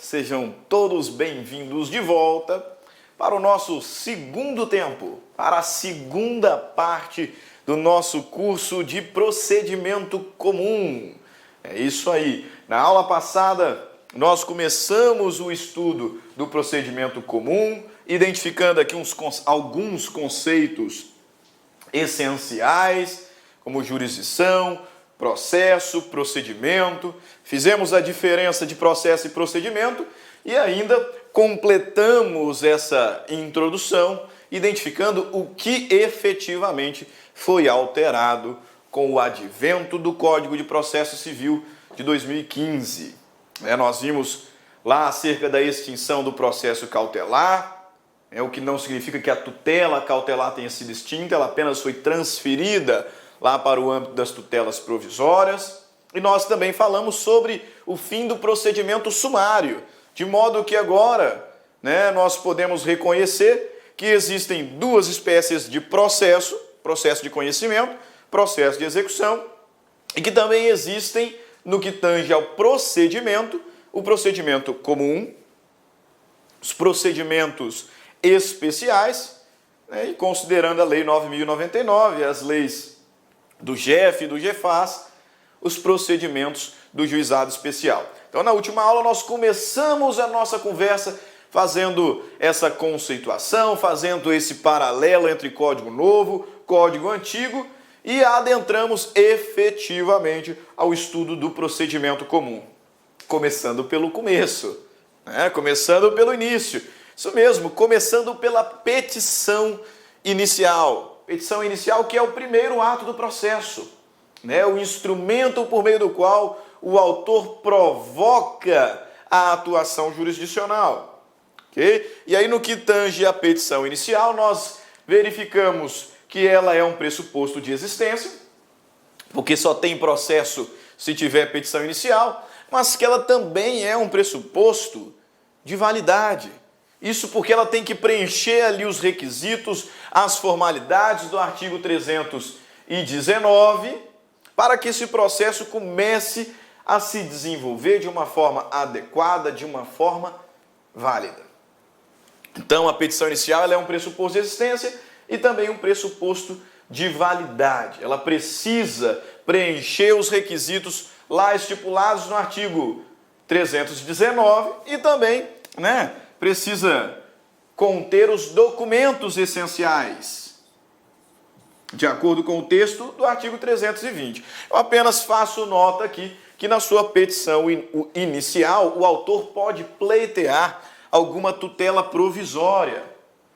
Sejam todos bem-vindos de volta para o nosso segundo tempo, para a segunda parte do nosso curso de procedimento comum. É isso aí. Na aula passada, nós começamos o estudo do procedimento comum, identificando aqui alguns conceitos essenciais, como jurisdição, processo, procedimento. Fizemos a diferença de processo e procedimento e ainda completamos essa introdução, identificando o que efetivamente foi alterado com o advento do Código de Processo Civil de 2015. Nós vimos lá acerca da extinção do processo cautelar, o que não significa que a tutela cautelar tenha sido extinta, ela apenas foi transferida lá para o âmbito das tutelas provisórias. E nós também falamos sobre o fim do procedimento sumário, de modo que agora nós podemos reconhecer que existem duas espécies de processo, processo de conhecimento, processo de execução, e que também existem, no que tange ao procedimento, o procedimento comum, os procedimentos especiais, e considerando a Lei 9.099, as leis do GEF e do GEFAS, os procedimentos do juizado especial. Então, na última aula, nós começamos a nossa conversa fazendo essa conceituação, fazendo esse paralelo entre Código Novo, Código Antigo, e adentramos efetivamente ao estudo do procedimento comum. Começando pelo começo, começando pelo início. Isso mesmo, começando pela petição inicial. Petição inicial que é o primeiro ato do processo, o instrumento por meio do qual o autor provoca a atuação jurisdicional. Okay? E aí, no que tange a petição inicial, nós verificamos que ela é um pressuposto de existência, porque só tem processo se tiver petição inicial, mas que ela também é um pressuposto de validade. Isso porque ela tem que preencher ali os requisitos, as formalidades do artigo 319, para que esse processo comece a se desenvolver de uma forma adequada, de uma forma válida. Então, a petição inicial ela é um pressuposto de existência e também um pressuposto de validade. Ela precisa preencher os requisitos lá estipulados no artigo 319 e também, precisa conter os documentos essenciais, de acordo com o texto do artigo 320. Eu apenas faço nota aqui que na sua petição inicial o autor pode pleitear alguma tutela provisória.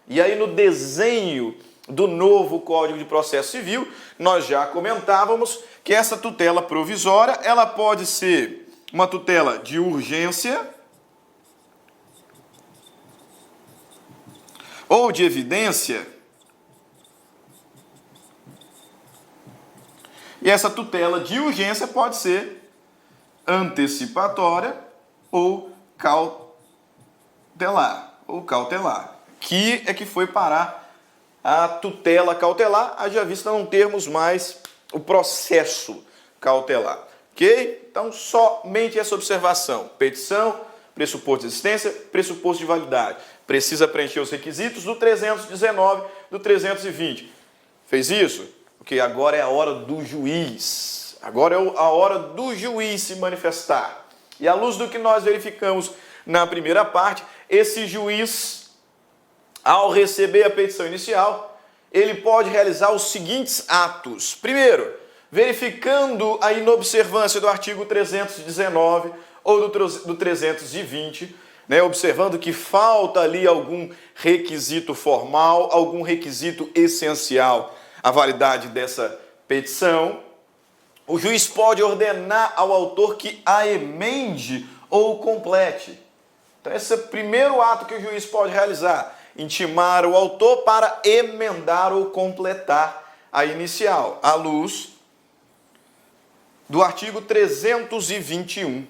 E aí no desenho do novo Código de Processo Civil, nós já comentávamos que essa tutela provisória, ela pode ser uma tutela de urgência ou de evidência. E essa tutela de urgência pode ser antecipatória ou cautelar. Que é que foi parar a tutela cautelar, haja vista não termos mais o processo cautelar. Ok? Então, somente essa observação. Petição, pressuposto de existência, pressuposto de validade. Precisa preencher os requisitos do 319, do 320. Fez isso? Porque agora é a hora do juiz. Agora é a hora do juiz se manifestar. E à luz do que nós verificamos na primeira parte, esse juiz, ao receber a petição inicial, ele pode realizar os seguintes atos. Primeiro, verificando a inobservância do artigo 319 ou do 320, observando que falta ali algum requisito formal, algum requisito essencial à validade dessa petição, o juiz pode ordenar ao autor que a emende ou complete. Então, esse é o primeiro ato que o juiz pode realizar, intimar o autor para emendar ou completar a inicial, à luz do artigo 321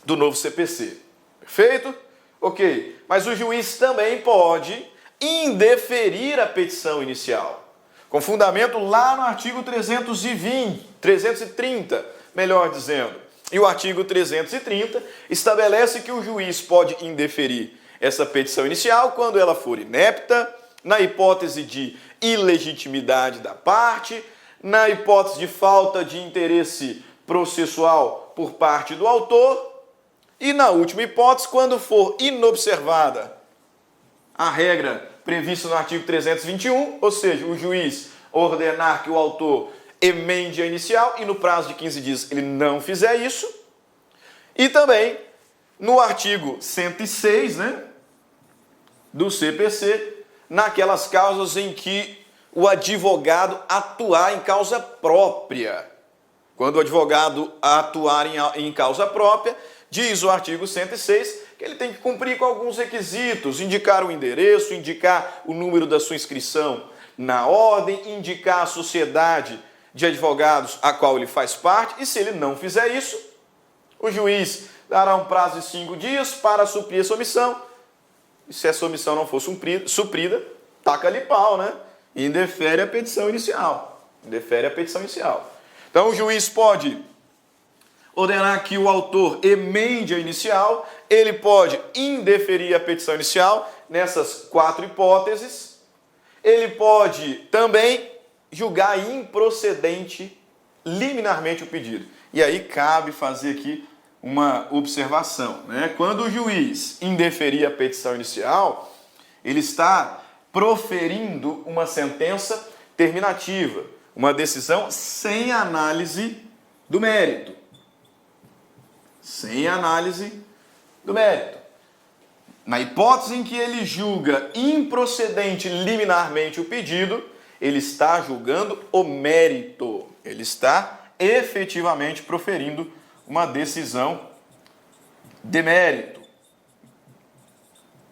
do novo CPC. Perfeito? Ok. Mas o juiz também pode indeferir a petição inicial, com fundamento lá no artigo 330, melhor dizendo. E o artigo 330 estabelece que o juiz pode indeferir essa petição inicial quando ela for inepta, na hipótese de ilegitimidade da parte, na hipótese de falta de interesse processual por parte do autor e, na última hipótese, quando for inobservada a regra prevista no artigo 321, ou seja, o juiz ordenar que o autor emende a inicial e no prazo de 15 dias ele não fizer isso. E também no artigo 106, do CPC, naquelas causas em que o advogado atuar em causa própria. Quando o advogado atuar em causa própria, diz o artigo 106 que ele tem que cumprir com alguns requisitos, indicar o endereço, indicar o número da sua inscrição na ordem, indicar a sociedade de advogados a qual ele faz parte, e se ele não fizer isso, o juiz dará um prazo de 5 dias para suprir essa omissão, e se essa omissão não for suprida, taca-lhe pau, e indefere a petição inicial. Então o juiz pode ordenar que o autor emende a inicial, ele pode indeferir a petição inicial nessas 4 hipóteses, ele pode também julgar improcedente liminarmente o pedido. E aí cabe fazer aqui uma observação, Quando o juiz indeferir a petição inicial, ele está proferindo uma sentença terminativa, uma decisão sem análise do mérito. Na hipótese em que ele julga improcedente liminarmente o pedido, ele está julgando o mérito. Ele está efetivamente proferindo uma decisão de mérito.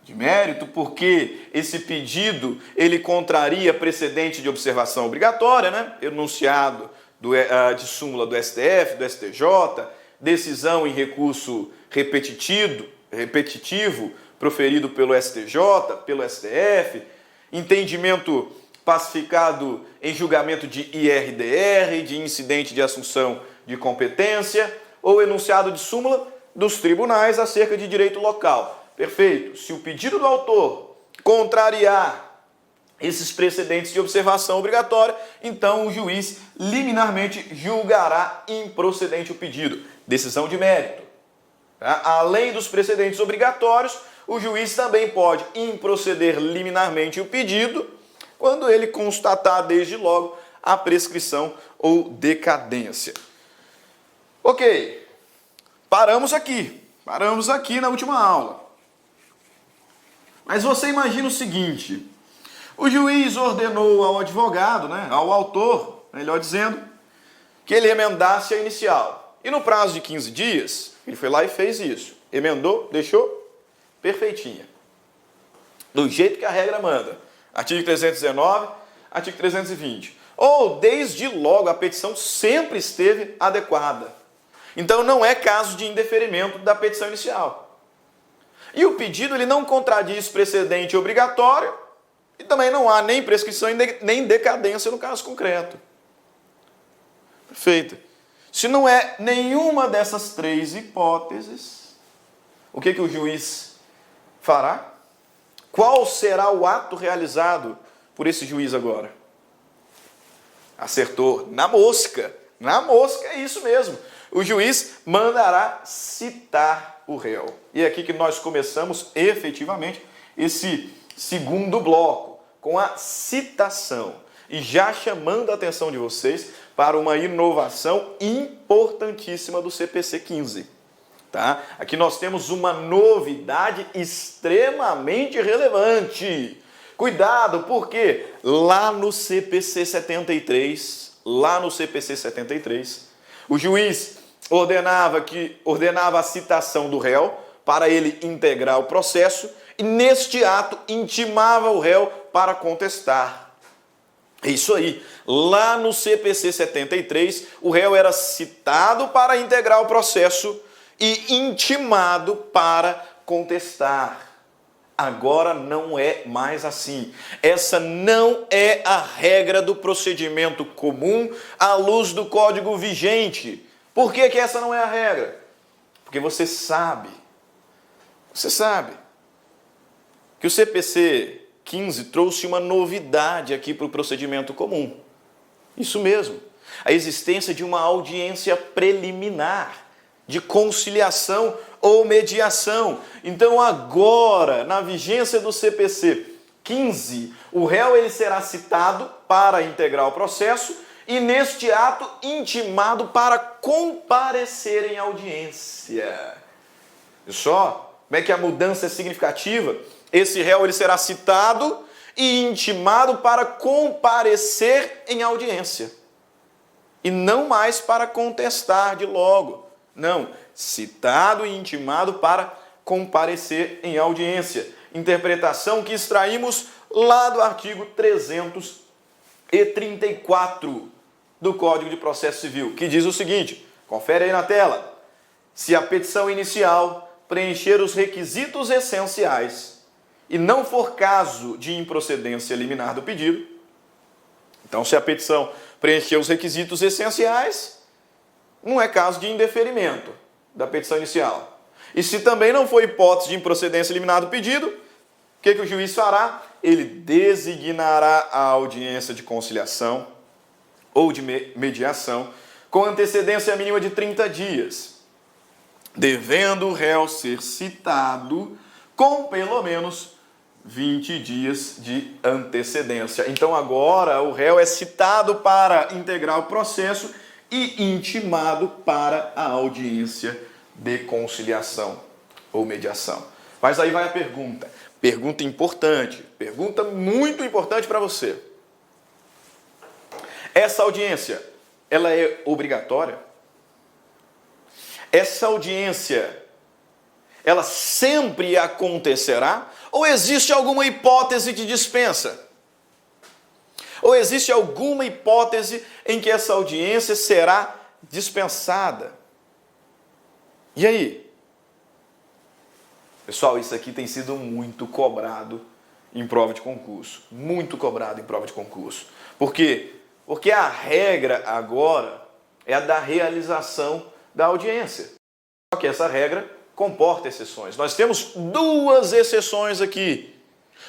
De mérito porque esse pedido ele contraria precedente de observação obrigatória, enunciado de súmula do STF, do STJ, decisão em recurso repetitivo proferido pelo STJ, pelo STF, entendimento pacificado em julgamento de IRDR, de incidente de assunção de competência, ou enunciado de súmula dos tribunais acerca de direito local. Perfeito. Se o pedido do autor contrariar esses precedentes de observação obrigatória, então o juiz liminarmente julgará improcedente o pedido. Decisão de mérito. Além dos precedentes obrigatórios, o juiz também pode improceder liminarmente o pedido quando ele constatar desde logo a prescrição ou decadência. Ok, paramos aqui na última aula. Mas você imagina o seguinte, o juiz ordenou ao advogado, ao autor, melhor dizendo, que ele emendasse a inicial. E no prazo de 15 dias, ele foi lá e fez isso. Emendou, deixou perfeitinha. Do jeito que a regra manda. Artigo 319, artigo 320. Ou, desde logo, a petição sempre esteve adequada. Então, não é caso de indeferimento da petição inicial. E o pedido ele não contradiz precedente obrigatório e também não há nem prescrição nem decadência no caso concreto. Perfeito. Se não é nenhuma dessas 3 hipóteses, o que o juiz fará? Qual será o ato realizado por esse juiz agora? Acertou na mosca. Na mosca, é isso mesmo. O juiz mandará citar o réu. E é aqui que nós começamos efetivamente esse segundo bloco, com a citação. E já chamando a atenção de vocês para uma inovação importantíssima do CPC 15. Tá? Aqui nós temos uma novidade extremamente relevante. Cuidado, porque lá no CPC 73, o juiz ordenava a citação do réu para ele integrar o processo e neste ato intimava o réu para contestar. É isso aí. Lá no CPC 73, o réu era citado para integrar o processo e intimado para contestar. Agora não é mais assim. Essa não é a regra do procedimento comum à luz do Código vigente Por que que essa não é a regra? Porque você sabe que o CPC 15 trouxe uma novidade aqui para o procedimento comum. Isso mesmo, a existência de uma audiência preliminar, de conciliação ou mediação. Então agora, na vigência do CPC 15, o réu ele será citado para integrar o processo e neste ato intimado para comparecer em audiência. Viu só como é que a mudança é significativa? Esse réu ele será citado e intimado para comparecer em audiência. E não mais para contestar de logo. Não, citado e intimado para comparecer em audiência. Interpretação que extraímos lá do artigo 334 do Código de Processo Civil, que diz o seguinte, confere aí na tela: se a petição inicial preencher os requisitos essenciais e não for caso de improcedência liminar do pedido, então se a petição preencher os requisitos essenciais, não é caso de indeferimento da petição inicial. E se também não for hipótese de improcedência liminar do pedido, o que o juiz fará? Ele designará a audiência de conciliação ou de mediação com antecedência mínima de 30 dias, devendo o réu ser citado com pelo menos 20 dias de antecedência. Então agora o réu é citado para integrar o processo e intimado para a audiência de conciliação ou mediação. Mas aí vai a pergunta. Pergunta importante, pergunta muito importante para você. Essa audiência, ela é obrigatória? Essa audiência, ela sempre acontecerá? Ou existe alguma hipótese de dispensa? Ou existe alguma hipótese em que essa audiência será dispensada? E aí? Pessoal, isso aqui tem sido muito cobrado em prova de concurso. Muito cobrado em prova de concurso. Por quê? Porque a regra agora é a da realização da audiência. Só que essa regra comporta exceções. Nós temos duas exceções aqui.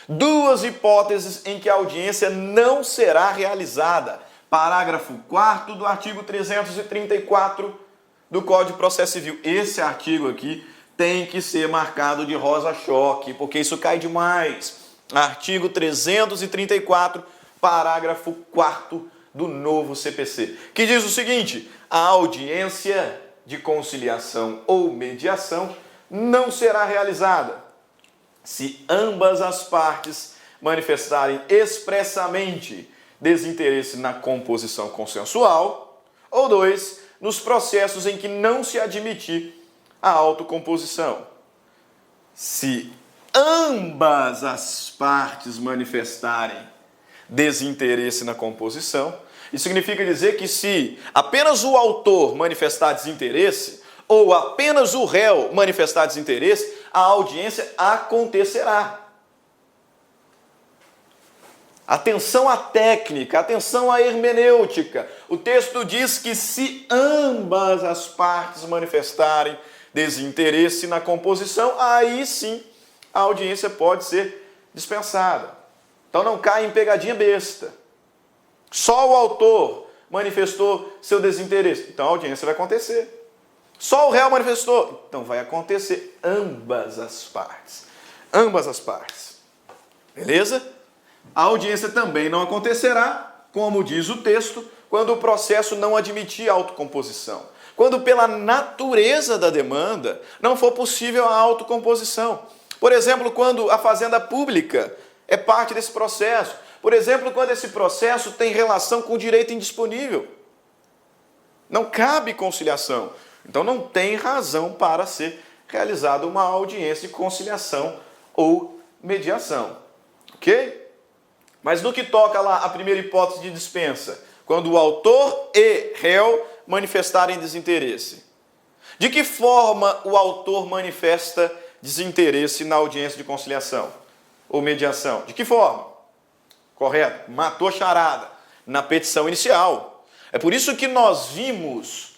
Duas hipóteses em que a audiência não será realizada. Parágrafo 4º do artigo 334 do Código de Processo Civil. Esse artigo aqui tem que ser marcado de rosa-choque, porque isso cai demais. Artigo 334, parágrafo 4º do novo CPC, que diz o seguinte: a audiência de conciliação ou mediação não será realizada se ambas as partes manifestarem expressamente desinteresse na composição consensual, ou 2, nos processos em que não se admitir a autocomposição. Se ambas as partes manifestarem desinteresse na composição, isso significa dizer que se apenas o autor manifestar desinteresse ou apenas o réu manifestar desinteresse, a audiência acontecerá. Atenção à técnica, atenção à hermenêutica. O texto diz que se ambas as partes manifestarem desinteresse na composição, aí sim a audiência pode ser dispensada. Então não cai em pegadinha besta. Só o autor manifestou seu desinteresse, então a audiência vai acontecer. Só o réu manifestou, então vai acontecer ambas as partes. Ambas as partes. Beleza? A audiência também não acontecerá, como diz o texto, quando o processo não admitir autocomposição. Quando pela natureza da demanda não for possível a autocomposição. Por exemplo, quando a fazenda pública é parte desse processo. Por exemplo, quando esse processo tem relação com o direito indisponível. Não cabe conciliação. Então não tem razão para ser realizada uma audiência de conciliação ou mediação. Ok? Mas no que toca lá a primeira hipótese de dispensa, quando o autor e réu manifestarem desinteresse. De que forma o autor manifesta desinteresse na audiência de conciliação ou mediação? De que forma? Correto, matou a charada na petição inicial. É por isso que nós vimos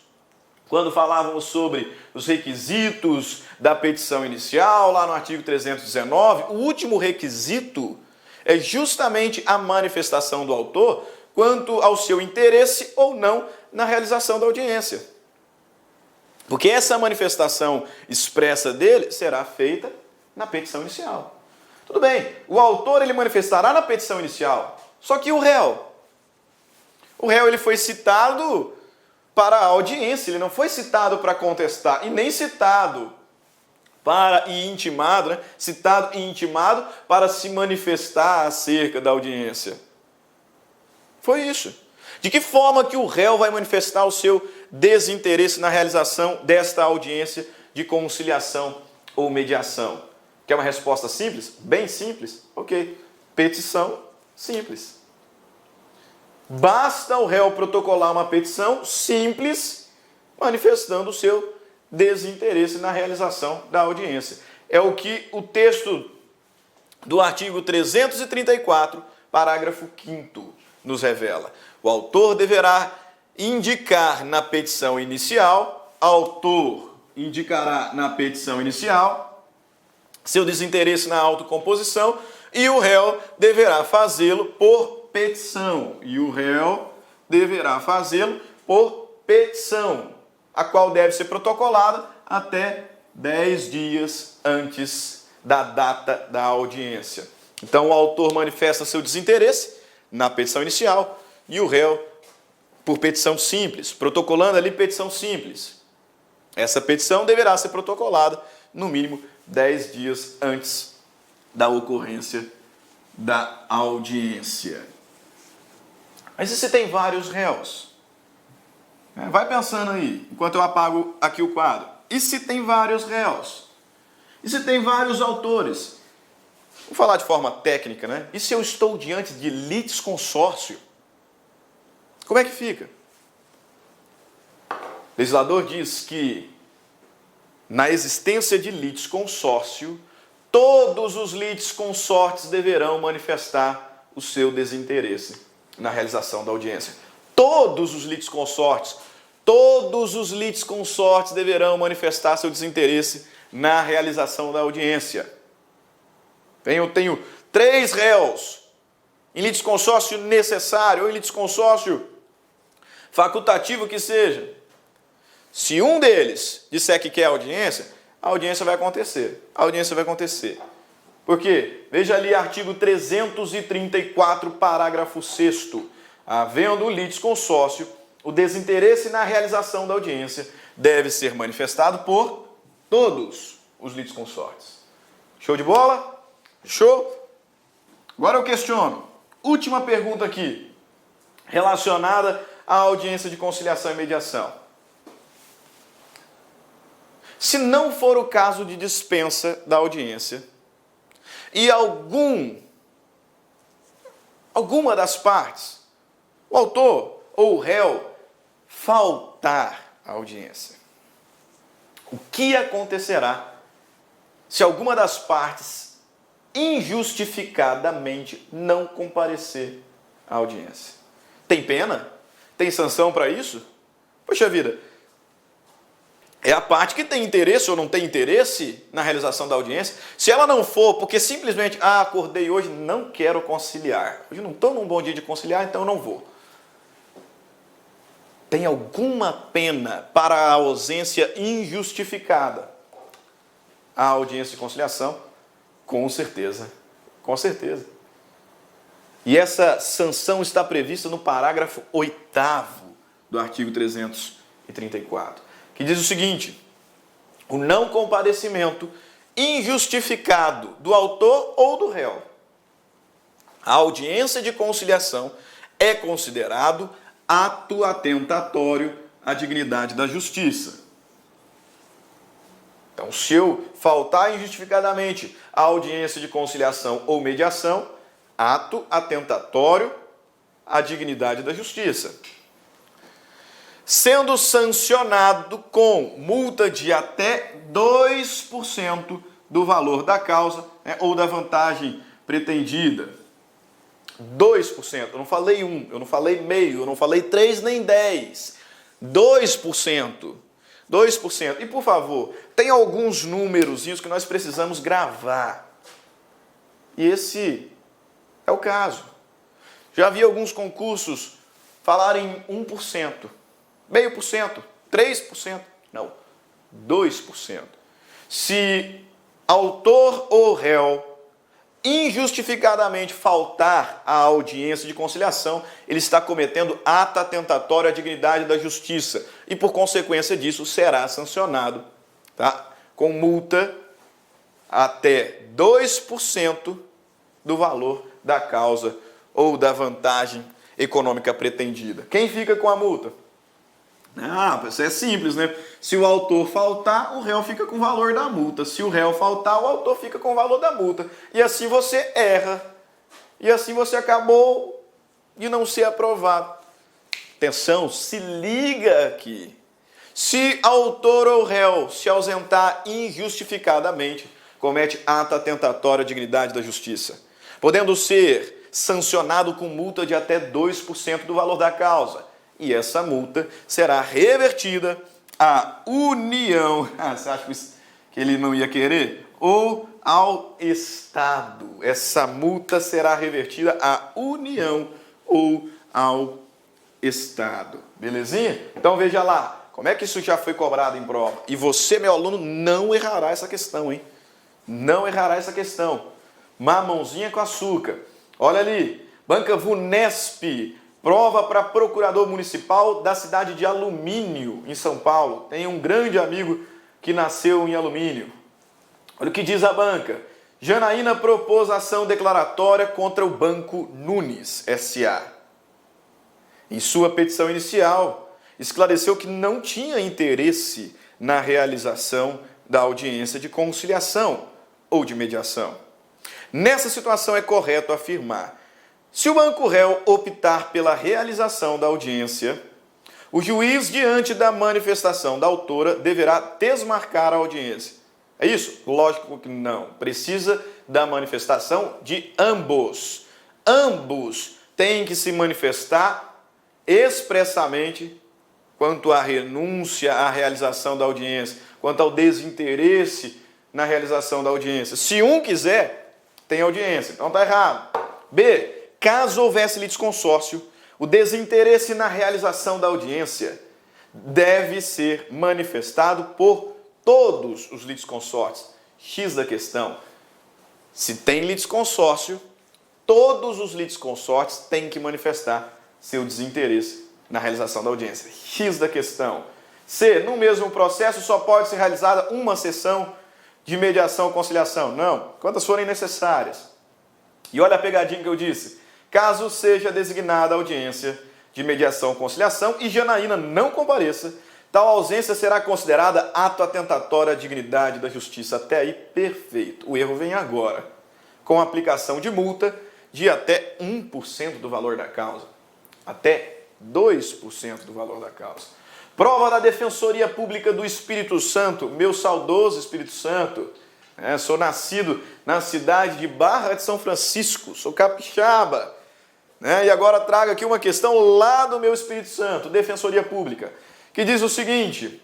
quando falávamos sobre os requisitos da petição inicial, lá no artigo 319, o último requisito é justamente a manifestação do autor quanto ao seu interesse ou não na realização da audiência. Porque essa manifestação expressa dele será feita na petição inicial. Tudo bem, o autor ele manifestará na petição inicial, só que o réu ele foi citado para a audiência, ele não foi citado para contestar e nem citado citado e intimado para se manifestar acerca da audiência. Foi isso. De que forma que o réu vai manifestar o seu desinteresse na realização desta audiência de conciliação ou mediação? Quer uma resposta simples? Bem simples? Ok. Petição simples. Basta o réu protocolar uma petição simples, manifestando o seu desinteresse na realização da audiência. É o que o texto do artigo 334, parágrafo 5º, nos revela. O autor deverá indicar na petição inicial, autor indicará na petição inicial seu desinteresse na autocomposição e o réu deverá fazê-lo por petição. A qual deve ser protocolada até 10 dias antes da data da audiência. Então o autor manifesta seu desinteresse na petição inicial e o réu por petição simples, protocolando ali petição simples. Essa petição deverá ser protocolada no mínimo 10 dias antes da ocorrência da audiência. Mas e se tem vários réus? Vai pensando aí, enquanto eu apago aqui o quadro. E se tem vários réus? E se tem vários autores? Vou falar de forma técnica, né? E se eu estou diante de litisconsórcio? Como é que fica? O legislador diz que, na existência de litisconsórcio, todos os litisconsortes deverão manifestar o seu desinteresse na realização da audiência. Todos os litisconsortes deverão manifestar seu desinteresse na realização da audiência. Eu tenho 3 réus em litisconsórcio necessário ou em litisconsórcio facultativo que seja. Se um deles disser que quer a audiência vai acontecer. Por quê? Veja ali artigo 334, parágrafo 6º. Havendo o litisconsórcio, o desinteresse na realização da audiência deve ser manifestado por todos os litisconsortes. Show de bola? Show? Agora eu questiono. Última pergunta aqui, relacionada à audiência de conciliação e mediação. Se não for o caso de dispensa da audiência e alguma das partes, o autor ou o réu, faltar à audiência, o que acontecerá se alguma das partes injustificadamente não comparecer à audiência? Tem pena? Tem sanção para isso? Poxa vida, é a parte que tem interesse ou não tem interesse na realização da audiência. Se ela não for, porque simplesmente, acordei hoje, não quero conciliar. Hoje não estou num bom dia de conciliar, então eu não vou. Tem alguma pena para a ausência injustificada? A audiência de conciliação? Com certeza. Com certeza. E essa sanção está prevista no parágrafo 8º do artigo 334, que diz o seguinte: o não comparecimento injustificado do autor ou do réu à audiência de conciliação é considerado ato atentatório à dignidade da justiça. Então, se eu faltar injustificadamente à audiência de conciliação ou mediação, ato atentatório à dignidade da justiça, sendo sancionado com multa de até 2% do valor da causa, ou da vantagem pretendida. 2%, eu não falei 1, eu não falei meio, eu não falei 3 nem 10. 2%. 2%. E, por favor, tem alguns números que nós precisamos gravar. E esse é o caso. Já vi alguns concursos falarem 1%, meio por cento, 3%. Não, 2%. Se autor ou réu injustificadamente faltar à audiência de conciliação, ele está cometendo ato atentatório à dignidade da justiça e, por consequência disso, será sancionado, tá? Com multa até 2% do valor da causa ou da vantagem econômica pretendida. Quem fica com a multa? Isso é simples, né? Se o autor faltar, o réu fica com o valor da multa. Se o réu faltar, o autor fica com o valor da multa. E assim você erra. E assim você acabou de não ser aprovado. Atenção, se liga aqui. Se autor ou réu se ausentar injustificadamente, comete ato atentatório à dignidade da justiça, podendo ser sancionado com multa de até 2% do valor da causa. E essa multa será revertida à União. Você acha que ele não ia querer? Ou ao Estado. Essa multa será revertida à União ou ao Estado. Belezinha? Então veja lá, como é que isso já foi cobrado em prova. E você, meu aluno, não errará essa questão, hein? Não errará essa questão. Mamãozinha com açúcar. Olha ali, Banca VUNESP. Prova para procurador municipal da cidade de Alumínio, em São Paulo. Tem um grande amigo que nasceu em Alumínio. Olha o que diz a banca. Janaína propôs ação declaratória contra o Banco Nunes S.A. Em sua petição inicial, esclareceu que não tinha interesse na realização da audiência de conciliação ou de mediação. Nessa situação é correto afirmar: se o banco réu optar pela realização da audiência, o juiz, diante da manifestação da autora, deverá desmarcar a audiência. É isso? Lógico que não. Precisa da manifestação de ambos. Ambos têm que se manifestar expressamente quanto à renúncia à realização da audiência, quanto ao desinteresse na realização da audiência. Se um quiser, tem audiência. Então está errado. B. Caso houvesse litisconsórcio, o desinteresse na realização da audiência deve ser manifestado por todos os litisconsortes. X da questão. Se tem litisconsórcio, todos os litisconsortes têm que manifestar seu desinteresse na realização da audiência. X da questão. C. No mesmo processo só pode ser realizada uma sessão de mediação ou conciliação. Não. Quantas forem necessárias. E olha a pegadinha que eu disse. Caso seja designada a audiência de mediação ou conciliação e Janaína não compareça, tal ausência será considerada ato atentatório à dignidade da justiça. Até aí, perfeito. O erro vem agora, com aplicação de multa de até 1% do valor da causa. Até 2% do valor da causa. Prova da Defensoria Pública do Espírito Santo, meu saudoso Espírito Santo. Sou nascido na cidade de Barra de São Francisco, sou capixaba. E agora trago aqui uma questão lá do meu Espírito Santo, Defensoria Pública, que diz o seguinte,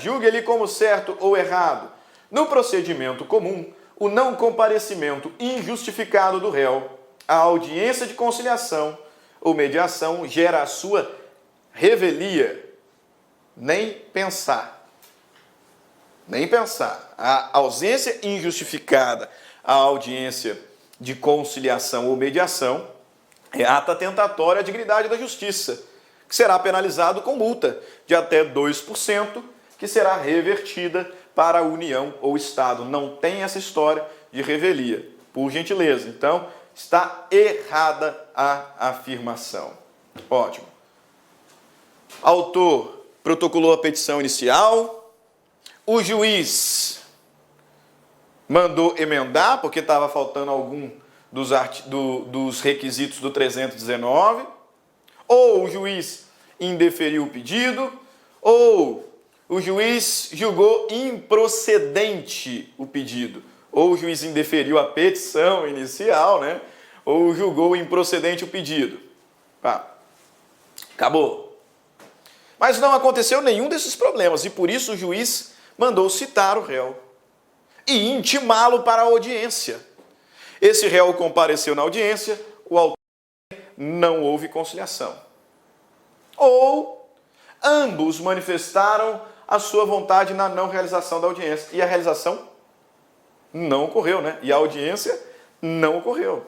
julgue ele como certo ou errado. No procedimento comum, o não comparecimento injustificado do réu à audiência de conciliação ou mediação gera a sua revelia. Nem pensar. Nem pensar. A ausência injustificada à audiência de conciliação ou mediação é ato atentatório à dignidade da justiça, que será penalizado com multa de até 2%, que será revertida para a União ou Estado. Não tem essa história de revelia, por gentileza. Então, está errada a afirmação. Ótimo. Autor protocolou a petição inicial, o juiz mandou emendar, porque estava faltando algum dos requisitos do 319, ou o juiz indeferiu o pedido, ou o juiz julgou improcedente o pedido, ou o juiz indeferiu a petição inicial, ou julgou improcedente o pedido. Acabou. Mas não aconteceu nenhum desses problemas e por isso o juiz mandou citar o réu e intimá-lo para a audiência. Esse réu compareceu na audiência, o autor não houve conciliação. Ou ambos manifestaram a sua vontade na não realização da audiência e a realização não ocorreu, né? E a audiência não ocorreu.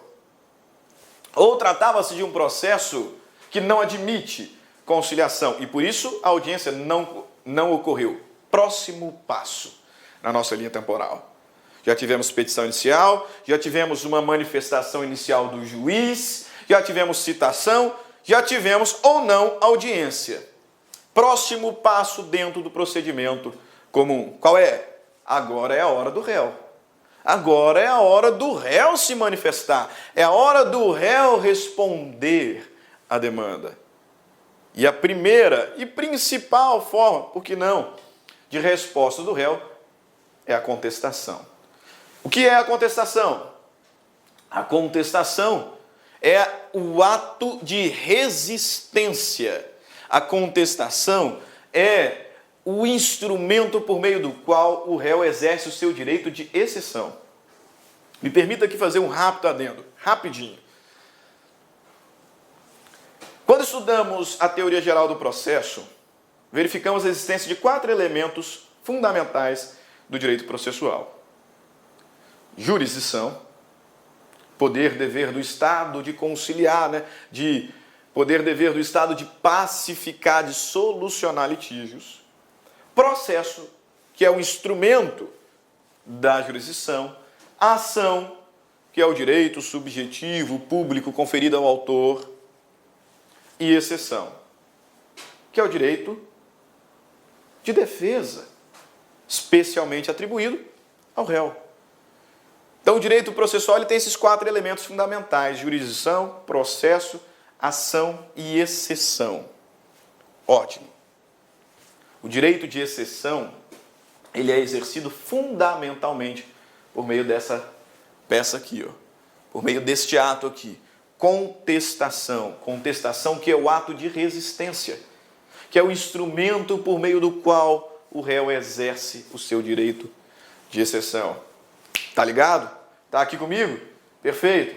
Ou tratava-se de um processo que não admite conciliação e por isso a audiência não ocorreu. Próximo passo na nossa linha temporal. Já tivemos petição inicial, já tivemos uma manifestação inicial do juiz, já tivemos citação, já tivemos ou não audiência. Próximo passo dentro do procedimento comum. Qual é? Agora é a hora do réu. Agora é a hora do réu se manifestar. É a hora do réu responder à demanda. E a primeira e principal forma, por que não, de resposta do réu é a contestação. O que é a contestação? A contestação é o ato de resistência. A contestação é o instrumento por meio do qual o réu exerce o seu direito de exceção. Me permita aqui fazer um rápido adendo, rapidinho. Quando estudamos a teoria geral do processo, verificamos a existência de 4 elementos fundamentais do direito processual: jurisdição, poder, dever do Estado de conciliar, de poder, dever do Estado de pacificar, de solucionar litígios, processo, que é o instrumento da jurisdição, ação, que é o direito subjetivo, público, conferido ao autor, e exceção, que é o direito de defesa, especialmente atribuído ao réu. Então, o direito processual ele tem esses 4 elementos fundamentais: jurisdição, processo, ação e exceção. Ótimo. O direito de exceção ele é exercido fundamentalmente por meio dessa peça aqui, por meio deste ato aqui. Contestação. Contestação que é o ato de resistência, que é o instrumento por meio do qual o réu exerce o seu direito de exceção. Tá ligado? Tá aqui comigo? Perfeito.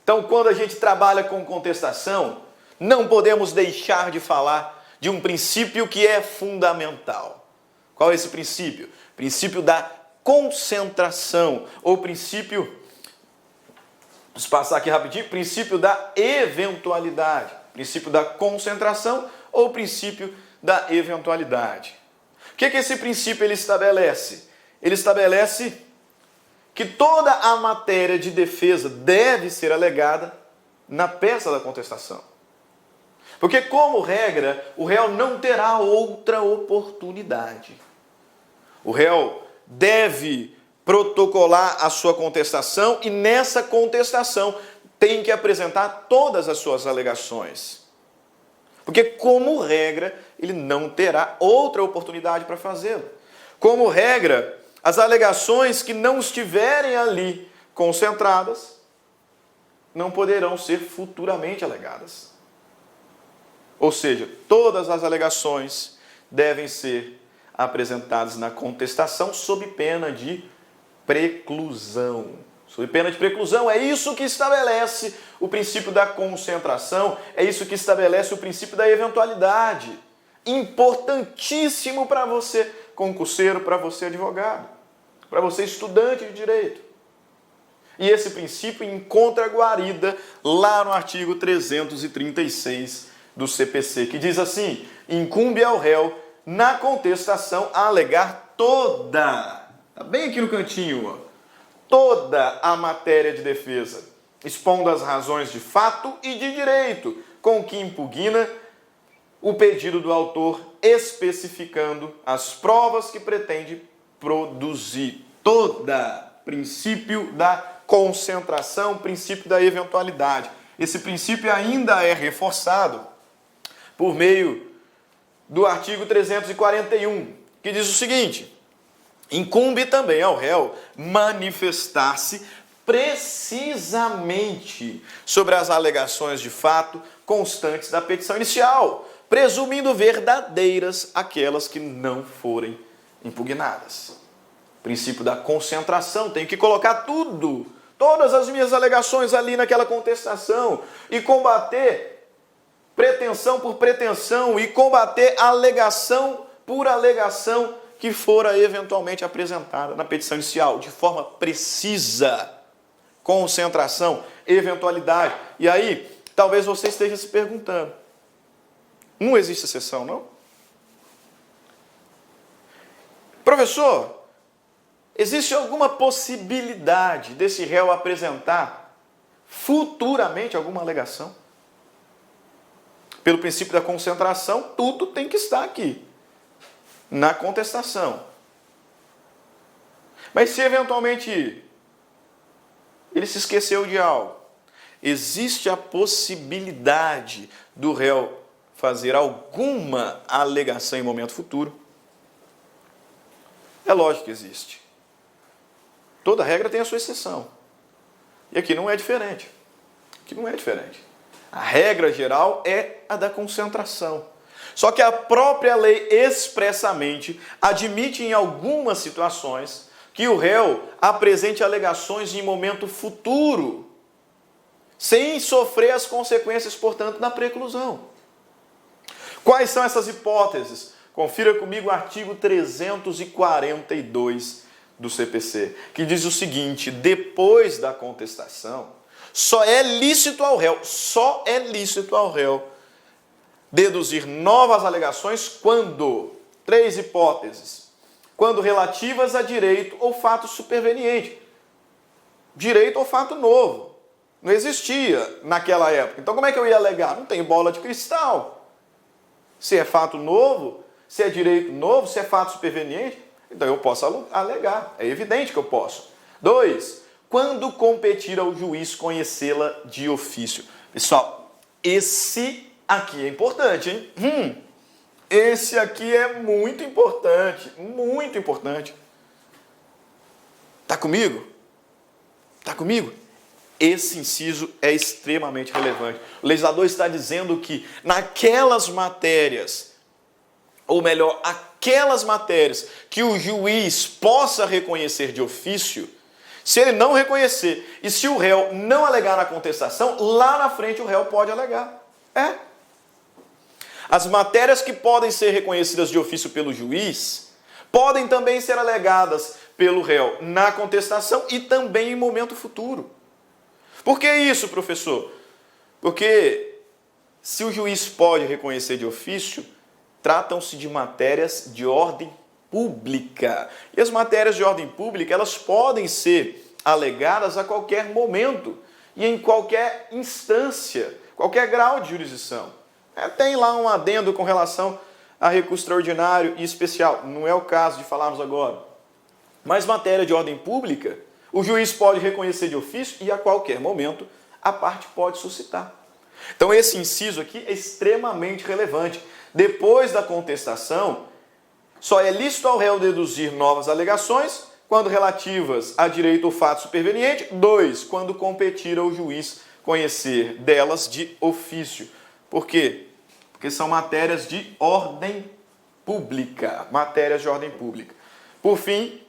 Então, quando a gente trabalha com contestação, não podemos deixar de falar de um princípio que é fundamental. Qual é esse princípio? Princípio da concentração, ou princípio, vamos passar aqui rapidinho, princípio da eventualidade. Princípio da concentração ou princípio da eventualidade. O que esse princípio ele estabelece? Ele estabelece que toda a matéria de defesa deve ser alegada na peça da contestação. Porque, como regra, o réu não terá outra oportunidade. O réu deve protocolar a sua contestação e nessa contestação tem que apresentar todas as suas alegações. Porque, como regra, ele não terá outra oportunidade para fazê-lo. Como regra, as alegações que não estiverem ali concentradas não poderão ser futuramente alegadas. Ou seja, todas as alegações devem ser apresentadas na contestação sob pena de preclusão. Sob pena de preclusão, é isso que estabelece o princípio da concentração, é isso que estabelece o princípio da eventualidade. Importantíssimo para você, concurseiro, para você, advogado, para você, estudante de direito. E esse princípio encontra guarida lá no artigo 336 do CPC, que diz assim: incumbe ao réu, na contestação, a alegar toda, está bem aqui no cantinho, toda a matéria de defesa, expondo as razões de fato e de direito, com que impugna o pedido do autor, especificando as provas que pretende produzir. Toda, princípio da concentração, princípio da eventualidade. Esse princípio ainda é reforçado por meio do artigo 341, que diz o seguinte: incumbe também ao réu manifestar-se precisamente sobre as alegações de fato constantes da petição inicial, presumindo verdadeiras aquelas que não forem impugnadas. O princípio da concentração, tenho que colocar tudo, todas as minhas alegações ali naquela contestação e combater pretensão por pretensão e combater alegação por alegação que fora eventualmente apresentada na petição inicial, de forma precisa. Concentração, eventualidade. E aí, talvez você esteja se perguntando, não existe exceção, não? Professor, existe alguma possibilidade desse réu apresentar futuramente alguma alegação? Pelo princípio da concentração, tudo tem que estar aqui, na contestação. Mas se eventualmente ele se esqueceu de algo, existe a possibilidade do réu fazer alguma alegação em momento futuro? É lógico que existe. Toda regra tem a sua exceção. E aqui não é diferente. Aqui não é diferente. A regra geral é a da concentração. Só que a própria lei expressamente admite em algumas situações que o réu apresente alegações em momento futuro, sem sofrer as consequências, portanto, da preclusão. Quais são essas hipóteses? Confira comigo o artigo 342 do CPC, que diz o seguinte: depois da contestação, só é lícito ao réu deduzir novas alegações quando, três hipóteses, quando relativas a direito ou fato superveniente. Direito ou fato novo. Não existia naquela época. Então como é que eu ia alegar? Não tem bola de cristal. Se é fato novo, se é direito novo, se é fato superveniente, então eu posso alegar. É evidente que eu posso. 2. Quando competir ao juiz conhecê-la de ofício. Pessoal, esse aqui é importante, hein? Esse aqui é muito importante, muito importante. Tá comigo? Tá comigo? Esse inciso é extremamente relevante. O legislador está dizendo que naquelas matérias, ou melhor, aquelas matérias que o juiz possa reconhecer de ofício, se ele não reconhecer e se o réu não alegar na contestação, lá na frente o réu pode alegar. As matérias que podem ser reconhecidas de ofício pelo juiz podem também ser alegadas pelo réu na contestação e também em momento futuro. Por que isso, professor? Porque se o juiz pode reconhecer de ofício, tratam-se de matérias de ordem pública. E as matérias de ordem pública, elas podem ser alegadas a qualquer momento e em qualquer instância, qualquer grau de jurisdição. Tem lá um adendo com relação a recurso extraordinário e especial. Não é o caso de falarmos agora. Mas matéria de ordem pública, o juiz pode reconhecer de ofício e a qualquer momento a parte pode suscitar. Então esse inciso aqui é extremamente relevante. Depois da contestação, só é lícito ao réu deduzir novas alegações quando relativas a direito ou fato superveniente. 2. Quando competir ao juiz conhecer delas de ofício. Por quê? Porque são matérias de ordem pública. Matérias de ordem pública. Por fim,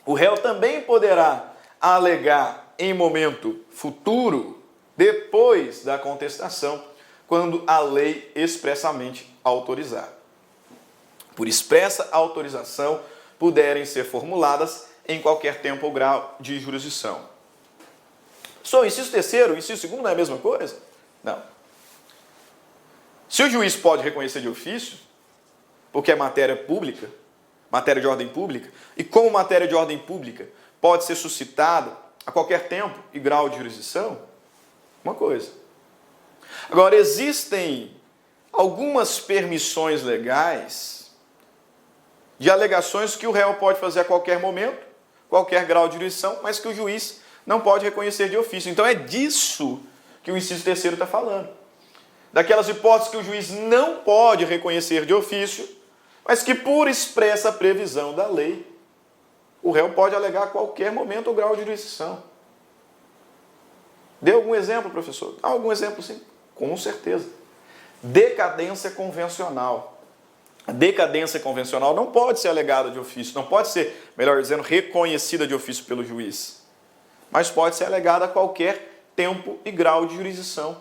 o réu também poderá alegar em momento futuro, depois da contestação, quando a lei expressamente autorizar. Por expressa autorização, puderem ser formuladas em qualquer tempo ou grau de jurisdição. Só o inciso terceiro, o inciso segundo não é a mesma coisa? Não. Se o juiz pode reconhecer de ofício, porque é matéria pública, matéria de ordem pública, e como matéria de ordem pública pode ser suscitada a qualquer tempo e grau de jurisdição, uma coisa. Agora, existem algumas permissões legais de alegações que o réu pode fazer a qualquer momento, qualquer grau de jurisdição, mas que o juiz não pode reconhecer de ofício. Então é disso que o inciso terceiro está falando. Daquelas hipóteses que o juiz não pode reconhecer de ofício, mas que por expressa previsão da lei, o réu pode alegar a qualquer momento ou grau de jurisdição. Dê algum exemplo, professor? Algum exemplo, sim. Com certeza. decadência convencional. A decadência convencional não pode ser alegada de ofício, não pode ser, melhor dizendo, reconhecida de ofício pelo juiz, mas pode ser alegada a qualquer tempo e grau de jurisdição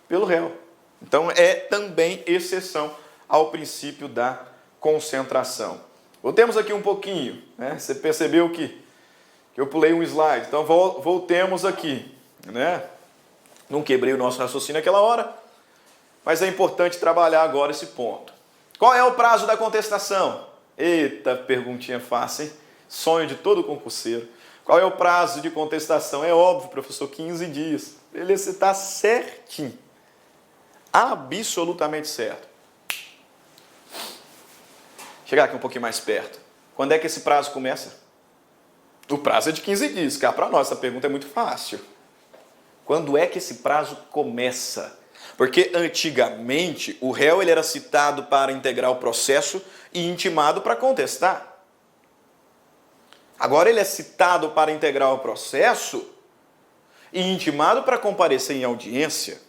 pelo réu. Então, é também exceção ao princípio da concentração. Voltemos aqui um pouquinho, né? Você percebeu que eu pulei um slide, então voltemos aqui, né? Não quebrei o nosso raciocínio naquela hora, mas é importante trabalhar agora esse ponto. Qual é o prazo da contestação? Eita, perguntinha fácil, hein? Sonho de todo concurseiro. Qual é o prazo de contestação? É óbvio, professor, 15 dias. Beleza, você está certinho. Absolutamente certo. Chegar aqui um pouquinho mais perto. Quando é que esse prazo começa? O prazo é de 15 dias. Cá para nós, essa pergunta é muito fácil. Quando é que esse prazo começa? Porque antigamente o réu ele era citado para integrar o processo e intimado para contestar. Agora ele é citado para integrar o processo e intimado para comparecer em audiência.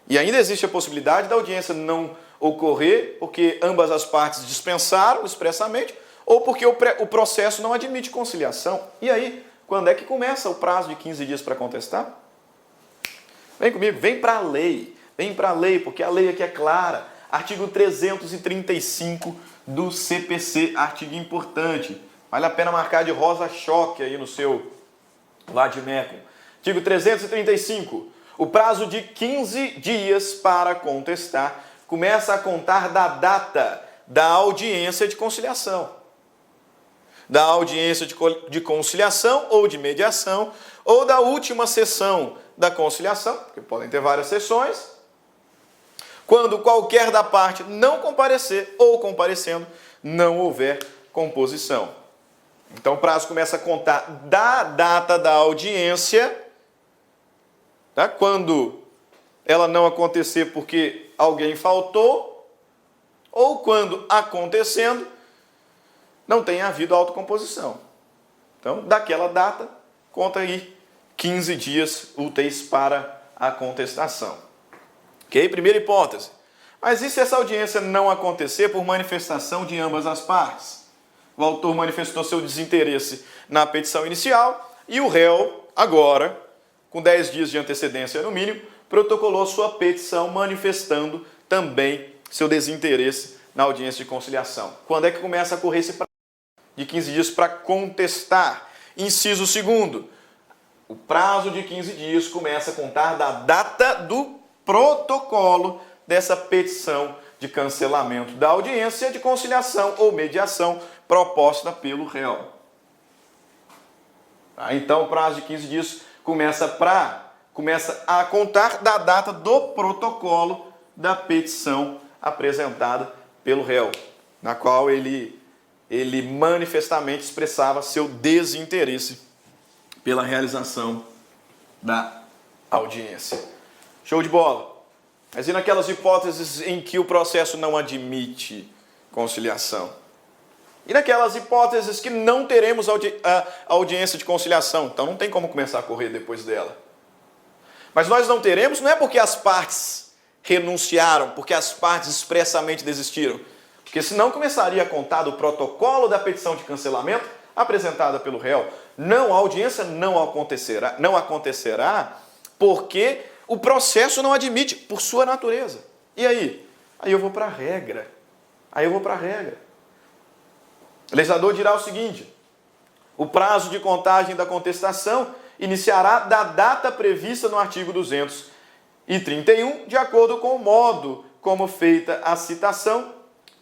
E ainda existe a possibilidade da audiência não ocorrer porque ambas as partes dispensaram expressamente ou porque o processo não admite conciliação. E aí, quando é que começa o prazo de 15 dias para contestar? Vem comigo, vem para a lei, porque a lei aqui é clara. Artigo 335 do CPC, artigo importante. Vale a pena marcar de rosa-choque aí no seu vadimécum. Artigo 335. O prazo de 15 dias para contestar começa a contar da data da audiência de conciliação. Da audiência de conciliação ou de mediação, ou da última sessão da conciliação, que podem ter várias sessões, quando qualquer da parte não comparecer ou comparecendo, não houver composição. Então o prazo começa a contar da data da audiência, tá? Quando ela não acontecer porque alguém faltou, ou quando acontecendo, não tenha havido autocomposição. Então, daquela data, conta aí 15 dias úteis para a contestação. Ok? Primeira hipótese. Mas e se essa audiência não acontecer por manifestação de ambas as partes? O autor manifestou seu desinteresse na petição inicial e o réu, agora, com 10 dias de antecedência no mínimo, protocolou sua petição manifestando também seu desinteresse na audiência de conciliação. Quando é que começa a correr esse prazo de 15 dias para contestar? Inciso 2º. O prazo de 15 dias começa a contar da data do protocolo dessa petição de cancelamento da audiência de conciliação ou mediação proposta pelo réu. Então, o prazo de 15 dias começa a contar da data do protocolo da petição apresentada pelo réu, na qual ele manifestamente expressava seu desinteresse pela realização da audiência. Show de bola! Mas e naquelas hipóteses em que o processo não admite conciliação? E naquelas hipóteses que não teremos a audiência de conciliação? Então não tem como começar a correr depois dela. Mas nós não teremos, não é porque as partes renunciaram, porque as partes expressamente desistiram. Porque senão começaria a contar do protocolo da petição de cancelamento apresentada pelo réu. Não, a audiência não acontecerá porque o processo não admite, por sua natureza. E aí? Aí eu vou para a regra. O legislador dirá o seguinte: o prazo de contagem da contestação iniciará da data prevista no artigo 231, de acordo com o modo como feita a citação,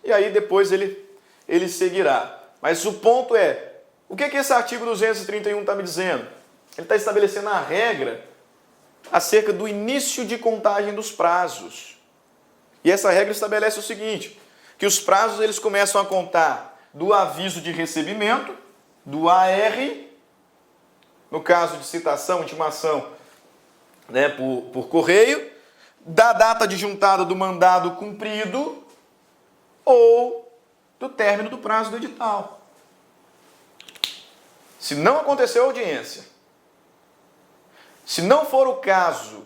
e aí depois ele seguirá. Mas o ponto é, o que esse artigo 231 está me dizendo? Ele está estabelecendo a regra acerca do início de contagem dos prazos. E essa regra estabelece o seguinte, que os prazos eles começam a contar do aviso de recebimento, do AR, no caso de citação, intimação, né, por correio, da data de juntada do mandado cumprido ou do término do prazo do edital. Se não aconteceu a audiência, se não for o caso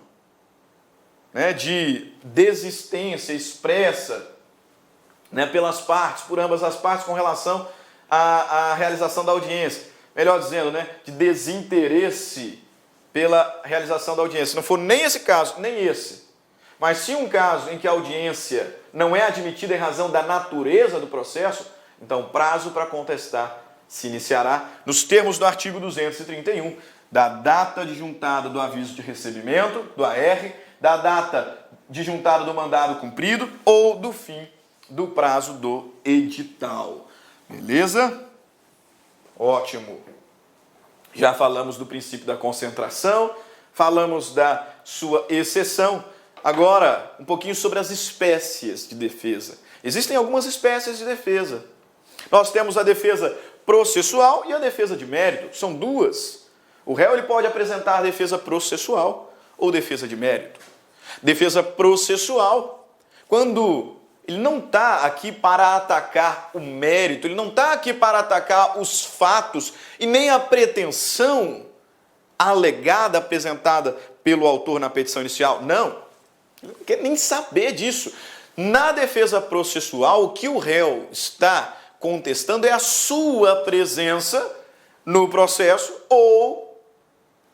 né, de desistência expressa, né, pelas partes, por ambas as partes, com relação à realização da audiência. Melhor dizendo, né, de desinteresse pela realização da audiência. Se não for nem esse caso, nem esse, mas se um caso em que a audiência não é admitida em razão da natureza do processo, então o prazo para contestar se iniciará nos termos do artigo 231, da data de juntada do aviso de recebimento, do AR, da data de juntada do mandado cumprido ou do fim do prazo do edital. Beleza? Ótimo. Já falamos do princípio da concentração, falamos da sua exceção. Agora, um pouquinho sobre as espécies de defesa. Existem algumas espécies de defesa. Nós temos a defesa processual e a defesa de mérito. São duas. O réu ele pode apresentar defesa processual ou defesa de mérito. Defesa processual, quando ele não está aqui para atacar o mérito, ele não está aqui para atacar os fatos e nem a pretensão alegada, apresentada pelo autor na petição inicial. Não, ele não quer nem saber disso. Na defesa processual, o que o réu está contestando é a sua presença no processo ou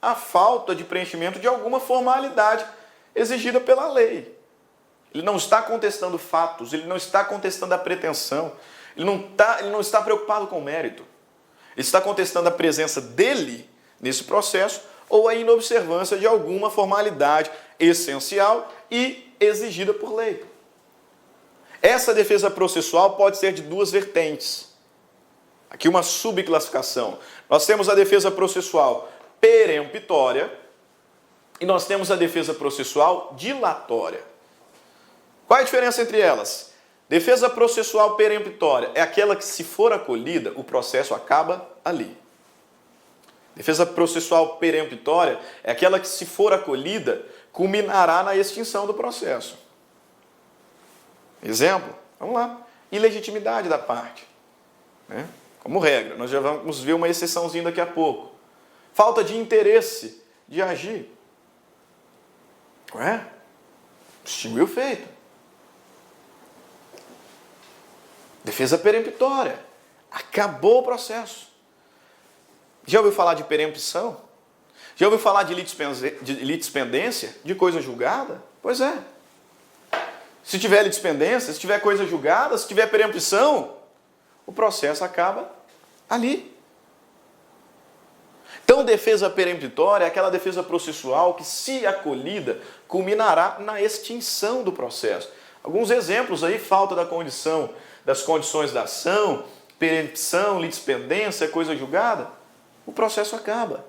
a falta de preenchimento de alguma formalidade exigida pela lei. Ele não está contestando fatos, ele não está contestando a pretensão, ele não está preocupado com o mérito. Ele está contestando a presença dele nesse processo ou a inobservância de alguma formalidade essencial e exigida por lei. Essa defesa processual pode ser de duas vertentes. Aqui uma subclassificação. Nós temos a defesa processual peremptória e nós temos a defesa processual dilatória. Qual é a diferença entre elas? Defesa processual peremptória é aquela que, se for acolhida, o processo acaba ali. Defesa processual peremptória é aquela que, se for acolhida, culminará na extinção do processo. Exemplo, vamos lá, ilegitimidade da parte, né? Como regra, nós já vamos ver uma exceçãozinha daqui a pouco. Falta de interesse de agir. Ué? Extinguiu o feito. Defesa peremptória. Acabou o processo. Já ouviu falar de perempção? Já ouviu falar de litispendência? De coisa julgada? Pois é. Se tiver litispendência, se tiver coisa julgada, se tiver perempção, o processo acaba ali. Então, defesa peremptória é aquela defesa processual que, se acolhida, culminará na extinção do processo. Alguns exemplos aí, falta da condição, das condições da ação, perempção, litispendência, coisa julgada, o processo acaba.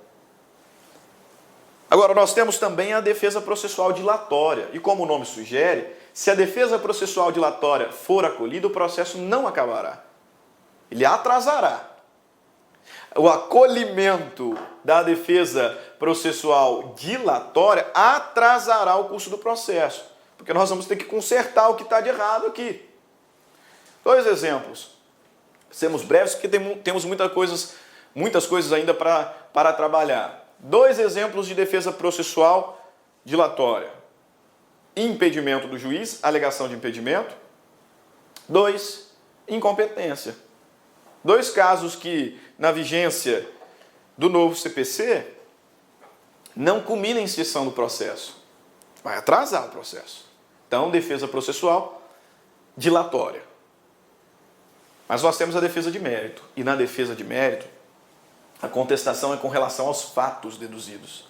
Agora, nós temos também a defesa processual dilatória. E como o nome sugere, se a defesa processual dilatória for acolhida, o processo não acabará. Ele atrasará. O acolhimento da defesa processual dilatória atrasará o curso do processo, porque nós vamos ter que consertar o que está de errado aqui. Dois exemplos. Seremos breves, porque temos muitas coisas ainda para trabalhar. Dois exemplos de defesa processual dilatória. Impedimento do juiz, alegação de impedimento. 2. Incompetência. Dois casos que, na vigência do novo CPC, não culminam em extinção do processo. Vai atrasar o processo. Então, defesa processual dilatória. Mas nós temos a defesa de mérito. E na defesa de mérito, a contestação é com relação aos fatos deduzidos.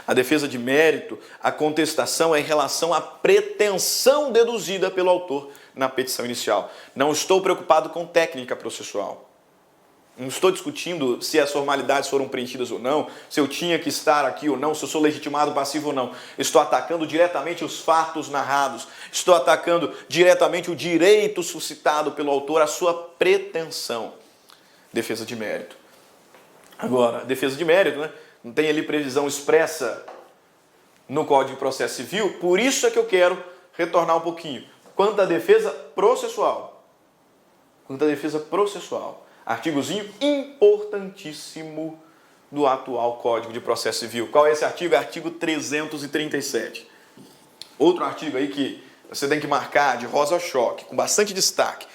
A defesa de mérito, a contestação é em relação à pretensão deduzida pelo autor na petição inicial. Não estou preocupado com técnica processual. Não estou discutindo se as formalidades foram preenchidas ou não, se eu tinha que estar aqui ou não, se eu sou legitimado passivo ou não. Estou atacando diretamente os fatos narrados. Estou atacando diretamente o direito suscitado pelo autor, a sua pretensão. Defesa de mérito. Agora, defesa de mérito, né? Não tem ali previsão expressa no Código de Processo Civil, por isso é que eu quero retornar um pouquinho. Quanto à defesa processual. Quanto à defesa processual. Artigozinho importantíssimo do atual Código de Processo Civil. Qual é esse artigo? Artigo 337. Outro artigo aí que você tem que marcar de rosa choque, com bastante destaque.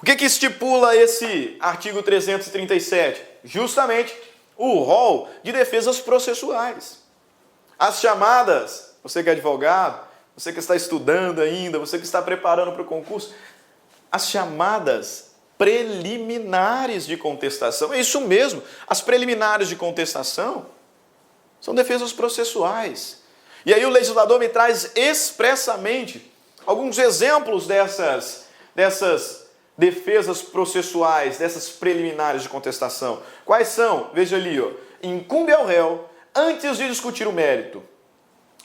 O que estipula esse artigo 337? Justamente o rol de defesas processuais. As chamadas, você que é advogado, você que está estudando ainda, você que está preparando para o concurso, as chamadas preliminares de contestação. É isso mesmo, as preliminares de contestação são defesas processuais. E aí o legislador me traz expressamente alguns exemplos dessas defesas processuais, dessas preliminares de contestação. Quais são? Veja ali, ó. Incumbe ao réu, antes de discutir o mérito,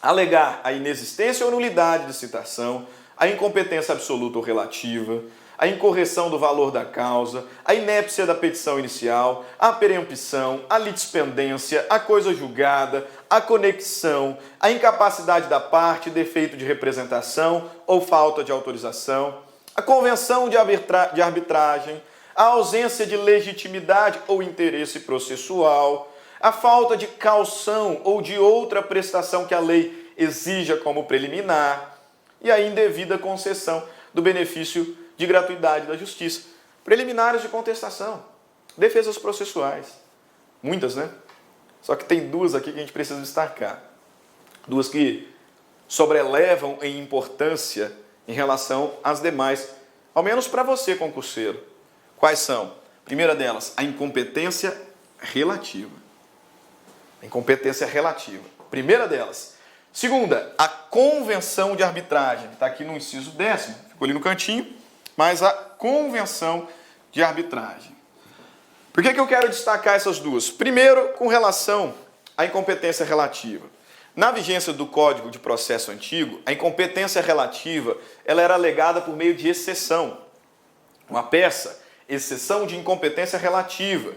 alegar a inexistência ou nulidade de citação, a incompetência absoluta ou relativa, a incorreção do valor da causa, a inépcia da petição inicial, a perempção, a litispendência, a coisa julgada, a conexão, a incapacidade da parte, defeito de representação ou falta de autorização, a convenção de arbitragem, a ausência de legitimidade ou interesse processual, a falta de caução ou de outra prestação que a lei exija como preliminar e a indevida concessão do benefício de gratuidade da justiça. Preliminares de contestação, defesas processuais. Muitas, né? Só que tem duas aqui que a gente precisa destacar. Duas que sobrelevam em importância em relação às demais, ao menos para você, concurseiro. Quais são? Primeira delas, a incompetência relativa. A incompetência relativa. Primeira delas. Segunda, a convenção de arbitragem. Está aqui no inciso 10º, ficou ali no cantinho, mas a convenção de arbitragem. Por que eu quero destacar essas duas? Primeiro, com relação à incompetência relativa. Na vigência do Código de Processo Antigo, a incompetência relativa ela era alegada por meio de exceção. Uma peça, exceção de incompetência relativa.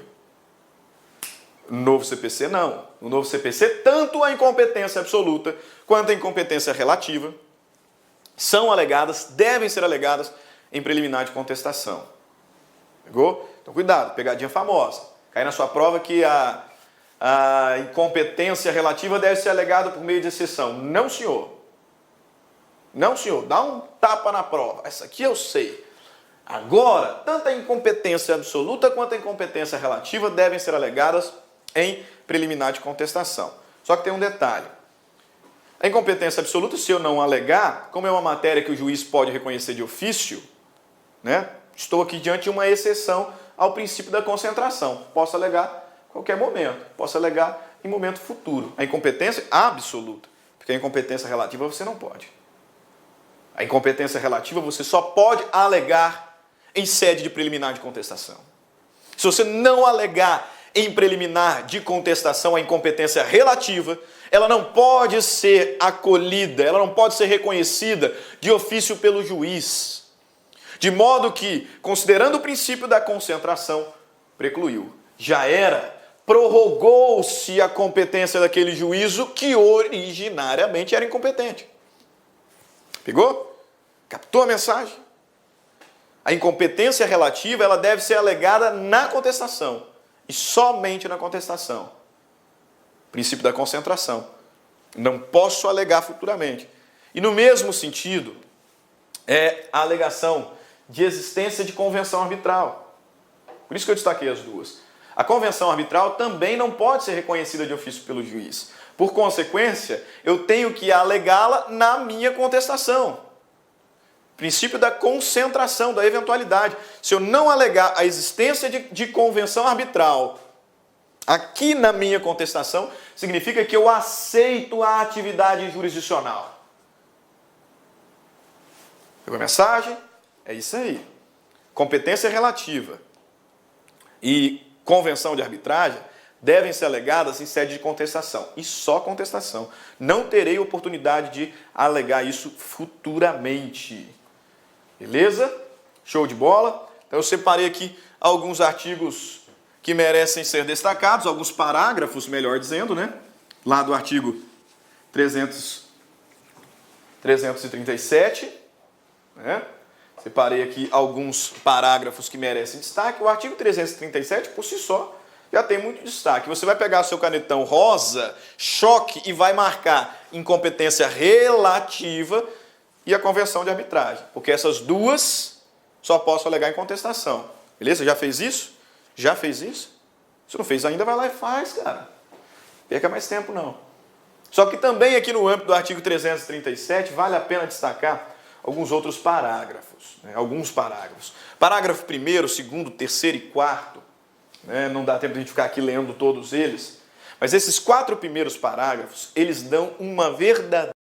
No novo CPC, não. No novo CPC, tanto a incompetência absoluta quanto a incompetência relativa são alegadas, devem ser alegadas em preliminar de contestação. Pegou? Então, cuidado, pegadinha famosa. Cai na sua prova que a incompetência relativa deve ser alegada por meio de exceção. Não, senhor. Não, senhor. Dá um tapa na prova. Essa aqui eu sei. Agora, tanto a incompetência absoluta quanto a incompetência relativa devem ser alegadas em preliminar de contestação. Só que tem um detalhe. A incompetência absoluta, se eu não alegar, como é uma matéria que o juiz pode reconhecer de ofício, né? Estou aqui diante de uma exceção ao princípio da concentração. Posso alegar em qualquer momento. Posso alegar em momento futuro. A incompetência absoluta. Porque a incompetência relativa você não pode. A incompetência relativa você só pode alegar em sede de preliminar de contestação. Se você não alegar em preliminar de contestação a incompetência relativa, ela não pode ser acolhida, ela não pode ser reconhecida de ofício pelo juiz. De modo que, considerando o princípio da concentração, precluiu. Já era, prorrogou-se a competência daquele juízo que originariamente era incompetente. Pegou? Captou a mensagem? A incompetência relativa ela deve ser alegada na contestação. E somente na contestação. Princípio da concentração. Não posso alegar futuramente. E no mesmo sentido, é a alegação de existência de convenção arbitral. Por isso que eu destaquei as duas. A convenção arbitral também não pode ser reconhecida de ofício pelo juiz. Por consequência, eu tenho que alegá-la na minha contestação. Princípio da concentração, da eventualidade. Se eu não alegar a existência de convenção arbitral aqui na minha contestação, significa que eu aceito a atividade jurisdicional. Pegou a mensagem? É isso aí. Competência relativa e convenção de arbitragem devem ser alegadas em sede de contestação. E só contestação. Não terei oportunidade de alegar isso futuramente. Beleza? Show de bola? Então eu separei aqui alguns artigos que merecem ser destacados, alguns parágrafos, melhor dizendo, né? Lá do artigo 337, né? Separei aqui alguns parágrafos que merecem destaque. O artigo 337, por si só, já tem muito destaque. Você vai pegar seu canetão rosa, choque, e vai marcar incompetência relativa e a conversão de arbitragem. Porque essas duas só posso alegar em contestação. Beleza? Já fez isso? Já fez isso? Se não fez ainda, vai lá e faz, cara. Perca mais tempo, não. Só que também aqui no âmbito do artigo 337, vale a pena destacar alguns outros parágrafos. Né? Alguns parágrafos. Parágrafo 1º, 2º, 3º e 4º. Né? Não dá tempo de a gente ficar aqui lendo todos eles. Mas esses 4 primeiros parágrafos, eles dão uma verdadeira